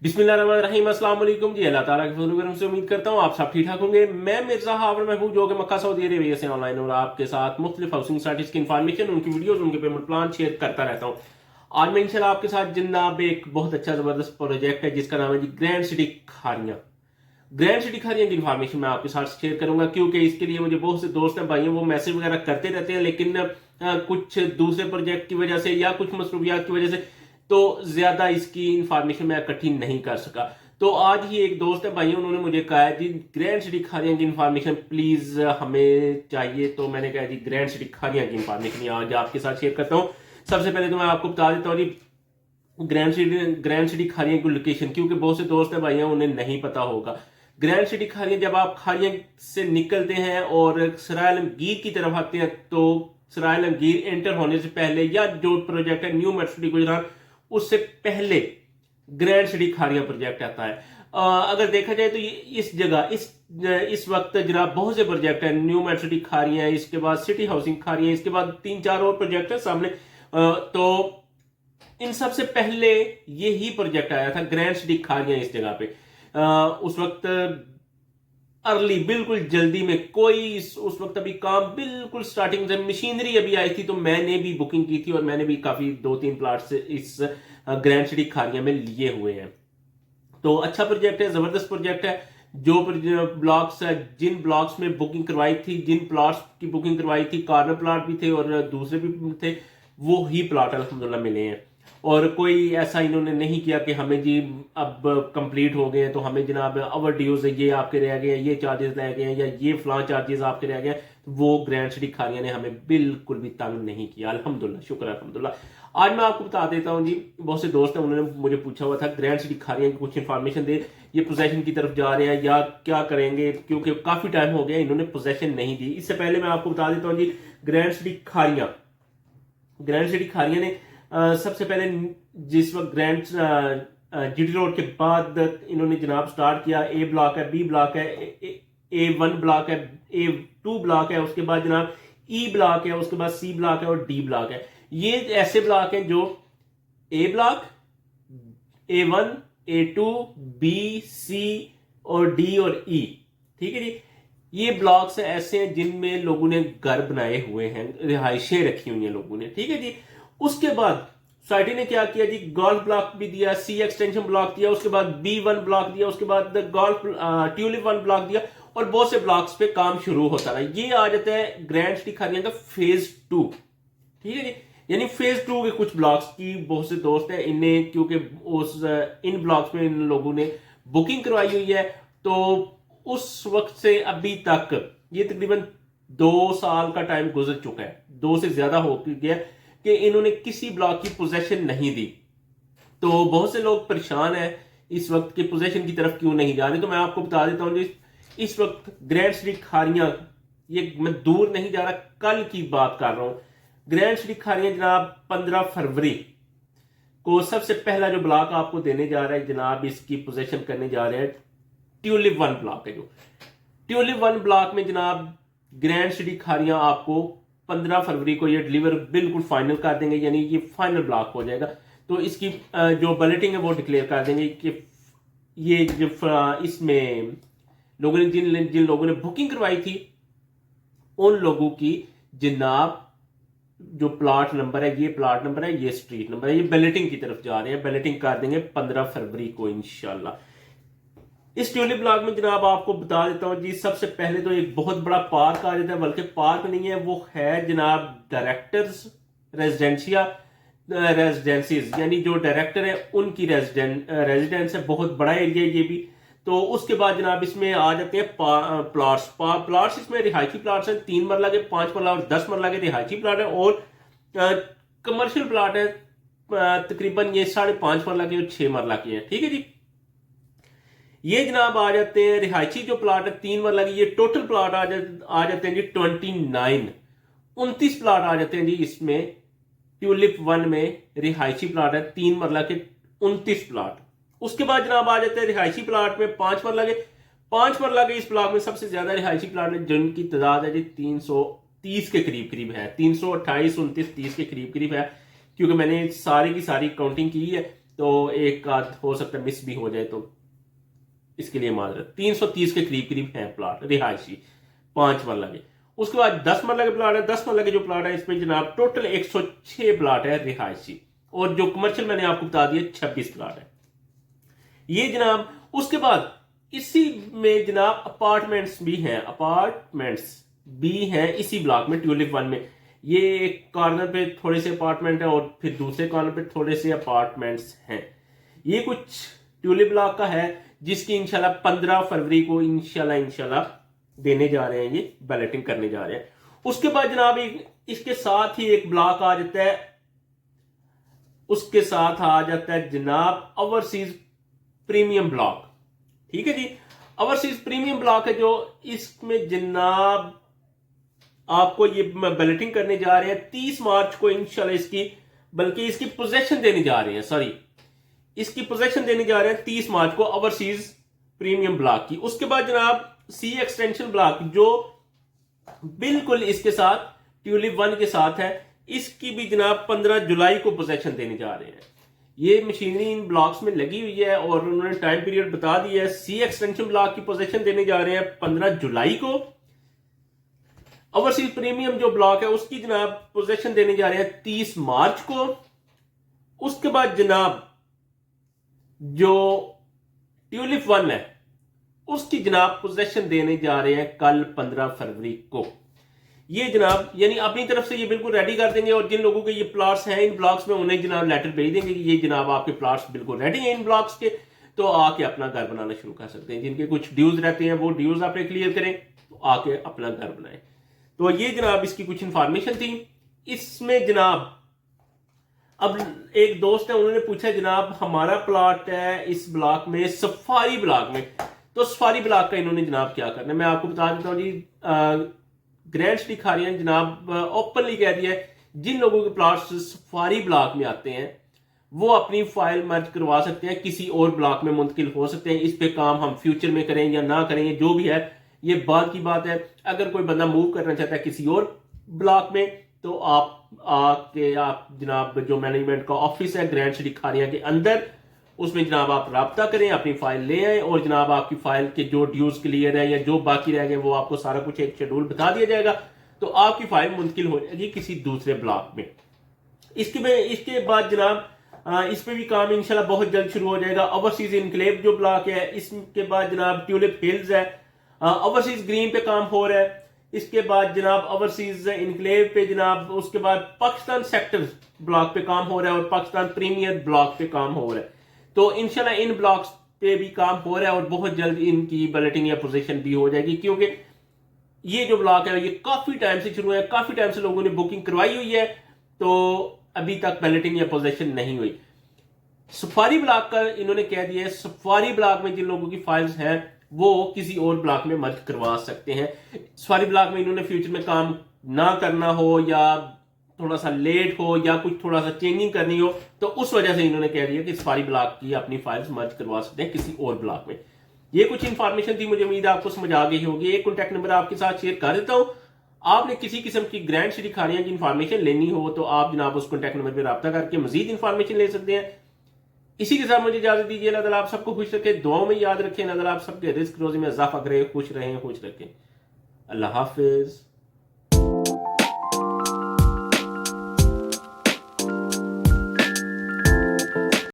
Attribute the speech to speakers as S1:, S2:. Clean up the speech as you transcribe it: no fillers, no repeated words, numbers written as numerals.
S1: बिस्मिल्लाहिर्रहमानिर्रहीम अस्सलाम वालेकुम जी। अल्लाह ताला के फजल करम से उम्मीद करता हूँ आप सब ठीक ठाक होंगे। मैं मिर्जा हावर महबूब जो कि मक्का सऊदी अरेबिया से ऑनलाइन और आपके साथ मुख्तलिफ हाउसिंग साइट्स की इन्फॉर्मेशन, उनकी वीडियोस, उनके पेमेंट प्लान शेयर करता रहता हूँ। आज मैं इंशाल्लाह आपके साथ जनाब एक बहुत अच्छा जबरदस्त प्रोजेक्ट है जिसका नाम है जी grand city Khariyan. Grand city Khariyan की इन्फॉर्मेशन मैं आपके साथ शेयर करूंगा क्योंकि इसके लिए मुझे बहुत से दोस्त हैं, भाई हैं, वो मैसेज वगैरह करते रहते हैं, लेकिन कुछ दूसरे प्रोजेक्ट की वजह से या कुछ मसरूफियात की वजह से तो ज्यादा इसकी इंफॉर्मेशन मैं इकट्ठी नहीं कर सका। तो आज ही एक दोस्त है भाई, उन्होंने मुझे कहा है जी ग्रैंड सिटी खारियां की इंफॉर्मेशन प्लीज हमें चाहिए। तो मैंने कहा जी ग्रैंड सिटी खारियां की इंफॉर्मेशन आज आपके साथ शेयर करता हूँ। सबसे पहले तो मैं आपको बता देता हूँ जी ग्रैंड सिटी खारियां की लोकेशन, क्योंकि बहुत से दोस्त हैं भाई हैं, उन्हें नहीं पता होगा। ग्रैंड सिटी खारियां, जब आप खारियां से निकलते हैं और सराय आलमगीर की तरफ आते हैं तो सराय आलमगीर एंटर होने से पहले या जो प्रोजेक्ट है न्यू मेट्रो सिटी गुजरात, उससे पहले ग्रैंड सिटी खारियां प्रोजेक्ट आता है। अगर देखा जाए तो ये इस जगह इस वक्त जनाब बहुत से प्रोजेक्ट है। न्यू मेट्रो सिटी खारियां, इसके बाद सिटी हाउसिंग खारियां, इसके बाद 3-4 और प्रोजेक्ट है सामने। तो इन सबसे पहले ये ही प्रोजेक्ट आया था ग्रैंड सिटी खारियां इस जगह पे। उस वक्त अर्ली, बिल्कुल जल्दी में, कोई उस वक्त अभी काम बिल्कुल स्टार्टिंग से, मशीनरी अभी आई थी, तो मैंने भी बुकिंग की थी और मैंने भी काफी 2-3 प्लाट्स इस ग्रैंड सिटी खारियां में लिए हुए हैं। तो अच्छा प्रोजेक्ट है, जबरदस्त प्रोजेक्ट है। जो ब्लॉक्स जिन ब्लॉक्स में बुकिंग करवाई थी, जिन प्लॉट्स की बुकिंग करवाई थी, कॉर्नर प्लॉट भी थे और दूसरे भी थे, वो ही प्लॉट अल्हम्दुलिल्लाह मिले हैं। और कोई ऐसा इन्होंने नहीं किया कि हमें जी अब कंप्लीट हो गए हैं तो हमें जनाब ओवर ड्यूज ये आपके रह गए हैं, ये चार्जेस रह गए हैं या ये फलां चार्जेस आपके रह गए हैं। वो ग्रैंड सिटी खारियां ने हमें बिल्कुल भी तंग नहीं किया, अल्हम्दुलिल्लाह, शुक्र अल्हम्दुलिल्लाह। आज मैं आपको बता देता हूँ जी, बहुत से दोस्त हैं, उन्होंने मुझे पूछा हुआ था ग्रैंड सिटी खारियां की कुछ इन्फॉर्मेशन दे, ये पोजेशन की तरफ जा रहे हैं या क्या करेंगे, क्योंकि काफी टाइम हो गया इन्होंने पोजेशन नहीं दी। इससे पहले मैं आपको बता देता हूँ जी ग्रैंड सिटी खारियां ने सबसे पहले जिस वक्त ग्रैंड जीटी रोड के बाद इन्होंने जनाब स्टार्ट किया, ए ब्लॉक है, बी ब्लॉक है, A1 ब्लॉक है, A2 ब्लॉक है, उसके बाद जनाब ई ब्लॉक है, उसके बाद सी ब्लॉक है और डी ब्लॉक है। ये ऐसे ब्लॉक हैं जो ए ब्लॉक, A1, A2, बी, सी और डी और ई, ठीक है जी। ये ब्लॉक्स ऐसे हैं जिनमें लोगों ने घर बनाए हुए हैं, रिहाइशें रखी हुई हैं लोगों ने, ठीक है जी। उसके बाद सोसाइटी ने क्या किया जी, गोल्फ ब्लॉक भी दिया, सी एक्सटेंशन ब्लॉक दिया, उसके बाद B1 ब्लॉक दिया, उसके बाद गोल्फ ट्यूलिप 1 ब्लॉक दिया और बहुत से ब्लॉक्स पे काम शुरू होता रहा। ये आ जाता है ग्रैंड सिटी खारियां का फेज 2, ठीक है जी। यानी फेज 2 के कुछ ब्लॉक्स की बहुत से दोस्त हैं, इन्हें क्योंकि इन ब्लॉक्स में इन लोगों ने बुकिंग करवाई हुई है, तो उस वक्त से अभी तक ये तकरीबन 2 साल का टाइम गुजर चुका है, 2 से ज्यादा हो गया कि इन्होंने किसी ब्लॉक की पोजेशन नहीं दी। तो बहुत से लोग परेशान हैं इस वक्त की पोजेशन की तरफ क्यों नहीं जा रहे। तो मैं आपको बता देता हूं, इस वक्त ग्रैंड सिटी खारियां, ये मैं दूर नहीं जा रहा, कल की बात कर रहा हूं। ग्रैंड सिटी खारियां जनाब 15 फरवरी को सबसे पहला जो ब्लॉक आपको देने जा रहा है जनाब, इसकी पोजेशन करने जा रहे हैं ट्यूलिप 1 ब्लॉक है। जो ट्यूलिप 1 ब्लॉक में जनाब ग्रैंड सिटी खारियां आपको 15 फरवरी को ये डिलीवर बिल्कुल फाइनल कर देंगे, यानी ये फाइनल ब्लॉक हो जाएगा। तो इसकी जो बुलेटिन है वो डिक्लेयर कर देंगे कि ये जो इसमें लोगों ने जिन लोगों ने बुकिंग करवाई थी उन लोगों की जनाब जो प्लॉट नंबर है, ये प्लॉट नंबर है, ये स्ट्रीट नंबर है, ये बुलेटिन की तरफ जा रहे हैं, बुलेटिन कर देंगे 15 फरवरी को इंशाल्लाह। इस ट्यूलिप ब्लॉक में जनाब आपको बता देता हूं जी, सबसे पहले तो एक बहुत बड़ा पार्क आ जाता है, बल्कि पार्क नहीं है, वो है जनाब डायरेक्टर्स रेजिडेंसीज, यानी जो डायरेक्टर है उनकी रेजिडेंस है, बहुत बड़ा एरिया ये भी। तो उसके बाद जनाब इसमें आ जाते हैं प्लॉट्स इसमें रिहायशी प्लॉट्स हैं, 3 मरला के, 5 मरला और 10 मरला के रिहायशी प्लॉट है और कमर्शियल प्लॉट है तकरीबन ये 5.5 मरला के और 6 मरला के हैं, ठीक है जी। ये जनाब आ जाते हैं रिहायशी जो प्लाट है 3 मरला की, ये टोटल प्लाट आ जाते हैं जी 29 प्लाट आ जाते हैं जी इसमें। ट्यूलिप 1 में रिहायशी प्लाट है 3 मरला के 29 प्लाट। उसके बाद जनाब आ जाते हैं रिहायशी प्लाट में 5 मरला के। 5 मरला के इस ब्लॉक में सबसे ज्यादा रिहायशी प्लाट है जिनकी तादाद है जी 330 के करीब है, 328, 29, 30 के करीब है, क्योंकि मैंने सारी की सारी काउंटिंग की है। तो एक आध हो सकता है मिस भी हो जाए, तो इसके लिए माजरत। 330 के करीब करीब है प्लाट रिहायशी 5 मरला के। उसके बाद 10 मरला के प्लाट है। 10 मरला के जो प्लाट है इसमें जनाब टोटल 106 प्लाट है रिहायशी, और जो कमर्शियल मैंने आपको बता दिया 26 प्लाट है ये जनाब। उसके बाद इसी में जनाब अपार्टमेंट्स भी हैं इसी ब्लॉक में, ट्यूलिप 1 में। ये एक कॉर्नर पे थोड़े से अपार्टमेंट है और फिर दूसरे कॉर्नर पे थोड़े से अपार्टमेंट्स हैं। ये कुछ ट्यूलिप ब्लॉक का है जिसकी इंशाल्लाह 15 फरवरी को इंशाल्लाह देने जा रहे हैं, ये बैलेटिंग करने जा रहे हैं। उसके बाद जनाब इसके साथ ही एक ब्लॉक आ जाता है, उसके साथ आ जाता है जनाब ओवरसीज प्रीमियम ब्लॉक। ठीक है जी, ओवरसीज प्रीमियम ब्लॉक है जो इसमें जनाब आपको ये बैलेटिंग करने जा रहे हैं 30 मार्च को इंशाल्लाह इसकी पोजेशन देने जा रहे हैं, इसकी पोजेशन देने जा रहे हैं 30 मार्च को ओवरसीज प्रीमियम ब्लॉक की। उसके बाद जनाब सी एक्सटेंशन ब्लॉक जो बिल्कुल इसके साथ ट्यूलिप 1 के साथ है, इसकी भी जनाब 15 जुलाई को पोजेशन देने जा रहे हैं। ये मशीनरी इन ब्लॉक्स में लगी हुई है और उन्होंने टाइम पीरियड बता दिया है। सी एक्सटेंशन ब्लॉक की पोजेशन देने जा रहे हैं 15 जुलाई को। ओवरसीज प्रीमियम जो ब्लॉक है उसकी जनाब पोजेशन देने जा रहे हैं 30 मार्च को। उसके बाद जनाब जो ट्यूलिप 1 है उसकी जनाब पोजेशन देने जा रहे हैं कल 15 फरवरी को। ये जनाब यानी अपनी तरफ से ये बिल्कुल रेडी कर देंगे, और जिन लोगों के ये प्लॉट्स हैं इन ब्लॉक्स में उन्हें जनाब लेटर भेज देंगे कि ये जनाब आपके प्लॉट्स बिल्कुल रेडी हैं इन ब्लॉक्स के, तो आके अपना घर बनाना शुरू कर सकते हैं। जिनके कुछ ड्यूज रहते हैं वो ड्यूज आपने क्लियर करें तो आके अपना घर बनाएं। तो ये जनाब इसकी कुछ इंफॉर्मेशन थी। इसमें जनाब अब एक दोस्त है उन्होंने पूछा जनाब हमारा प्लॉट है इस ब्लॉक में सफारी ब्लॉक में, तो सफारी ब्लॉक का इन्होंने जनाब क्या करना है मैं आपको बता देता हूँ जी। ग्रैंड सिटी खारियां जनाब ओपनली कह दिया है जिन लोगों के प्लॉट्स सफारी ब्लॉक में आते हैं वो अपनी फाइल मर्ज करवा सकते हैं, किसी और ब्लॉक में मुंतकिल हो सकते हैं। इस पे काम हम फ्यूचर में करें या ना करें जो भी है ये बाद की बात है। अगर कोई बंदा मूव करना चाहता है किसी और ब्लॉक में तो आप जनाब जो मैनेजमेंट का ऑफिस है ग्रैंड सिटी खारियां के अंदर उसमें जनाब आप राब्ता करें, अपनी फाइल ले आए और जनाब आपकी फाइल के जो ड्यूज क्लियर है या जो बाकी रह गए वो आपको सारा कुछ एक शेड्यूल बता दिया जाएगा, तो आपकी फाइल मुंतकिल हो जाएगी किसी दूसरे ब्लॉक में। इसके बाद जनाब इस पे भी काम इंशाल्लाह बहुत जल्द शुरू हो जाएगा। ओवरसीज इनक्लेव जो ब्लॉक है इसके बाद जनाब ट्यूलिप हिल्स है, ओवरसीज ग्रीन पे काम हो रहा है। इसके बाद जनाब ओवरसीज इनक्लेव पे जनाब उसके बाद पाकिस्तान सेक्टर ब्लॉक पे काम हो रहा है और पाकिस्तान प्रीमियर ब्लॉक पे काम हो रहा है। तो इंशाल्लाह इन ब्लॉक्स पे भी काम हो रहा है और बहुत जल्द इनकी बैलेटिंग या पोजीशन भी हो जाएगी, क्योंकि ये जो ब्लॉक है ये काफी टाइम से शुरू है, काफी टाइम से लोगों ने बुकिंग करवाई हुई है, तो अभी तक बैलेटिंग या पोजीशन नहीं हुई। सफारी ब्लॉक का इन्होंने कह दिया है सफारी ब्लॉक में जिन लोगों की फाइल्स हैं वो किसी और ब्लॉक में मर्ज करवा सकते हैं। सफारी ब्लॉक में इन्होंने फ्यूचर में काम ना करना हो या थोड़ा सा लेट हो या कुछ थोड़ा सा चेंजिंग करनी हो तो उस वजह से इन्होंने कह दिया कि सफारी ब्लॉक की अपनी फाइल्स मर्ज करवा सकते हैं किसी और ब्लॉक में। ये कुछ इंफॉर्मेशन थी, मुझे उम्मीद है आपको समझ आ गई होगी। एक कॉन्टैक्ट नंबर आपके साथ शेयर कर देता हूं, आपने किसी किस्म की ग्रैंड सिटी खारियां की इंफॉर्मेशन लेनी हो तो आप जनाब उस कॉन्टैक्ट नंबर पर रब्ता करके मजीद इंफॉर्मेशन ले सकते हैं। इसी के साथ मुझे इजाजत दीजिए। अल्लाह ताला आप सबको खुश रखे, दुआओं में याद रखें। अल्लाह ताला आप सबके रिस्क रोजी में इजाफा करे, खुश रहें, खुश रखें। अल्लाह हाफिज।